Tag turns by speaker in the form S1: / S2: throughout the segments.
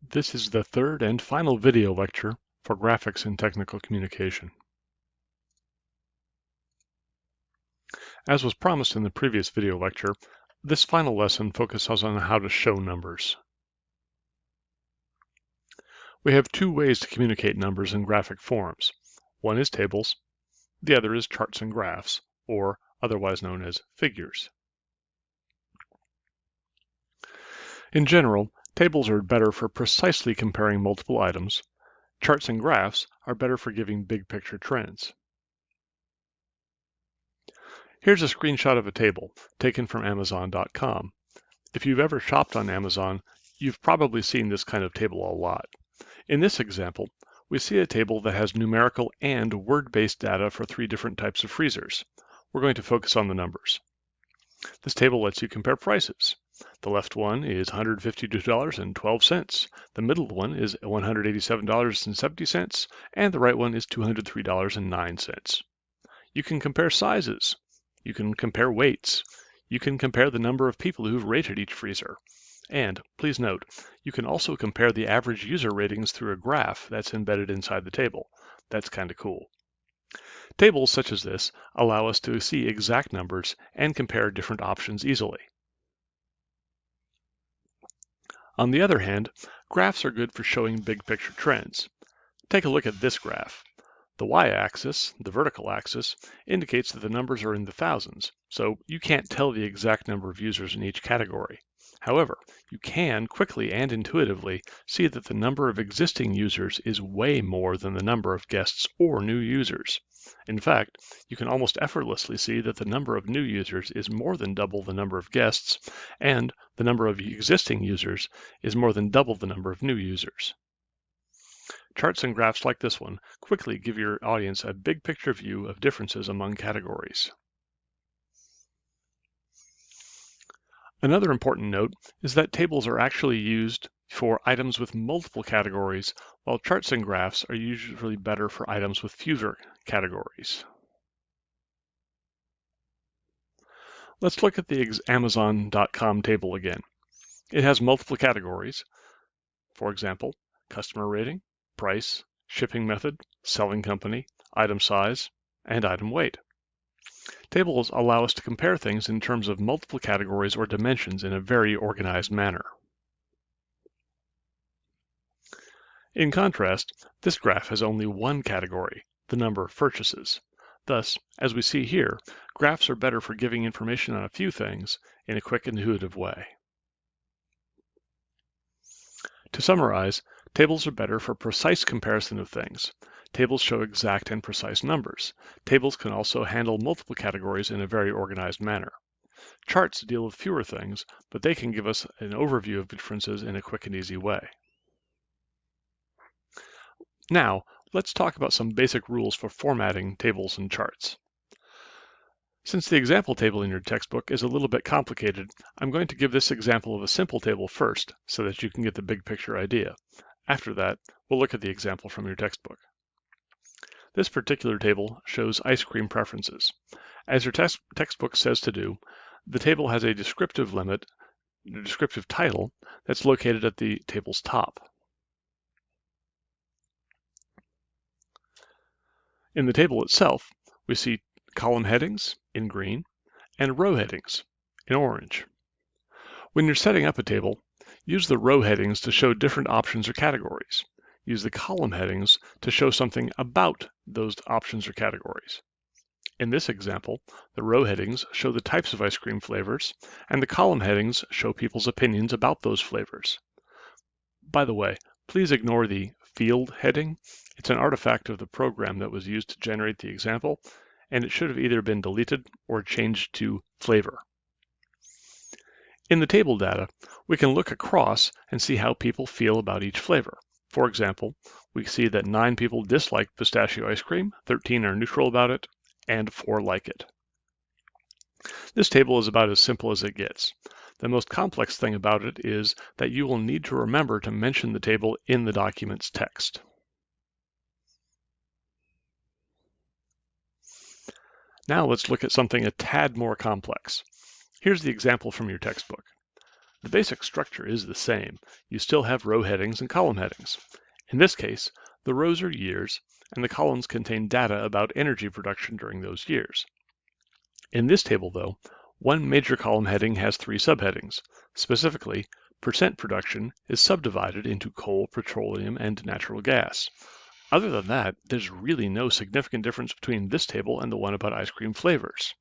S1: This is the third and final video lecture for graphics in technical communication. As was promised in the previous video lecture, this final lesson focuses on how to show numbers. We have two ways to communicate numbers in graphic forms. One is tables, the other is charts and graphs, or otherwise known as figures. In general, tables are better for precisely comparing multiple items. Charts and graphs are better for giving big picture trends. Here's a screenshot of a table taken from Amazon.com. If you've ever shopped on Amazon, you've probably seen this kind of table a lot. In this example, we see a table that has numerical and word-based data for three different types of freezers. We're going to focus on the numbers. This table lets you compare prices. The left one is $152.12, the middle one is $187.70, and the right one is $203.09. You can compare sizes. You can compare weights. You can compare the number of people who've rated each freezer. And please note, you can also compare the average user ratings through a graph that's embedded inside the table. That's kind of cool. Tables such as this allow us to see exact numbers and compare different options easily. On the other hand, graphs are good for showing big picture trends. Take a look at this graph. The y-axis, the vertical axis, indicates that the numbers are in the thousands, so you can't tell the exact number of users in each category. However, you can quickly and intuitively see that the number of existing users is way more than the number of guests or new users. In fact, you can almost effortlessly see that the number of new users is more than double the number of guests, and the number of existing users is more than double the number of new users. Charts and graphs like this one quickly give your audience a big picture view of differences among categories. Another important note is that tables are actually used for items with multiple categories, while charts and graphs are usually better for items with fewer categories. Let's look at the Amazon.com table again. It has multiple categories. For example, customer rating, price, shipping method, selling company, item size, and item weight. Tables allow us to compare things in terms of multiple categories or dimensions in a very organized manner. In contrast, this graph has only one category, the number of purchases. Thus, as we see here, graphs are better for giving information on a few things in a quick and intuitive way. To summarize, tables are better for precise comparison of things. Tables show exact and precise numbers. Tables can also handle multiple categories in a very organized manner. Charts deal with fewer things, but they can give us an overview of differences in a quick and easy way. Now, let's talk about some basic rules for formatting tables and charts. Since the example table in your textbook is a little bit complicated, I'm going to give this example of a simple table first so that you can get the big picture idea. After that, we'll look at the example from your textbook. This particular table shows ice cream preferences. As your textbook says to do, the table has a descriptive title that's located at the table's top. In the table itself, we see column headings in green and row headings in orange. When you're setting up a table, use the row headings to show different options or categories. Use the column headings to show something about those options or categories. In this example, the row headings show the types of ice cream flavors, and the column headings show people's opinions about those flavors. By the way, please ignore the field heading. It's an artifact of the program that was used to generate the example, and it should have either been deleted or changed to flavor. In the table data, we can look across and see how people feel about each flavor. For example, we see that 9 people dislike pistachio ice cream, 13 are neutral about it, and 4 like it. This table is about as simple as it gets. The most complex thing about it is that you will need to remember to mention the table in the document's text. Now let's look at something a tad more complex. Here's the example from your textbook. The basic structure is the same. You still have row headings and column headings. In this case, the rows are years, and the columns contain data about energy production during those years. In this table, though, one major column heading has 3 subheadings. Specifically, percent production is subdivided into coal, petroleum, and natural gas. Other than that, there's really no significant difference between this table and the one about ice cream flavors.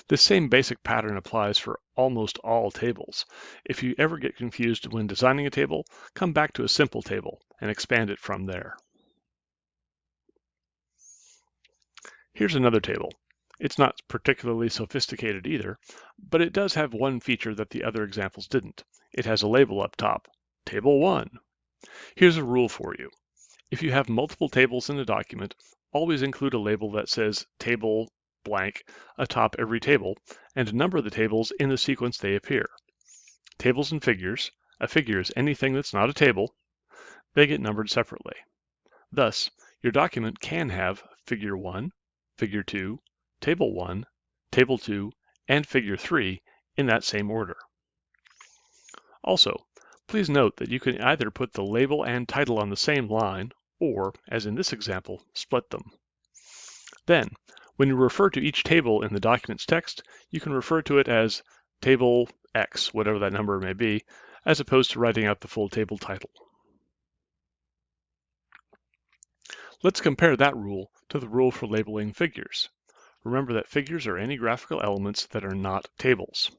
S1: This same basic pattern applies for almost all tables. If you ever get confused when designing a table, come back to a simple table and expand it from there. Here's another table. It's not particularly sophisticated either, but it does have one feature that the other examples didn't. It has a label up top, Table 1. Here's a rule for you. If you have multiple tables in a document, always include a label that says Table blank atop every table, and number the tables in the sequence they appear. Tables and figures, a figure is anything that's not a table, they get numbered separately. Thus, your document can have Figure 1, Figure 2, Table 1, Table 2, and Figure 3 in that same order. Also, please note that you can either put the label and title on the same line, or, as in this example, split them. Then, when you refer to each table in the document's text, you can refer to it as Table X, whatever that number may be, as opposed to writing out the full table title. Let's compare that rule to the rule for labeling figures. Remember that figures are any graphical elements that are not tables.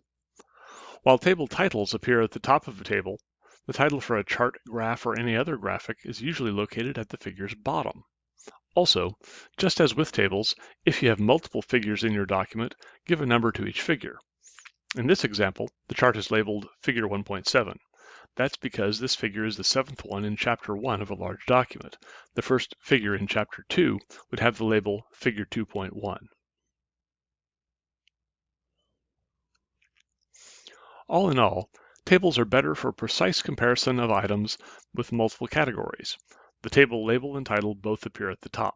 S1: While table titles appear at the top of a table, the title for a chart, graph, or any other graphic is usually located at the figure's bottom. Also, just as with tables, if you have multiple figures in your document, give a number to each figure. In this example, the chart is labeled Figure 1.7. That's because this figure is the 7th one in Chapter 1 of a large document. The first figure in Chapter 2 would have the label Figure 2.1. All in all, tables are better for precise comparison of items with multiple categories. The table label and title both appear at the top.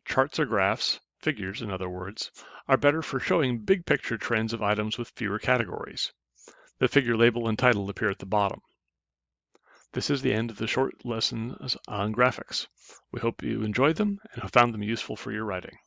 S1: Charts or graphs, figures in other words, are better for showing big picture trends of items with fewer categories. The figure label and title appear at the bottom. This is the end of the short lessons on graphics. We hope you enjoyed them and have found them useful for your writing.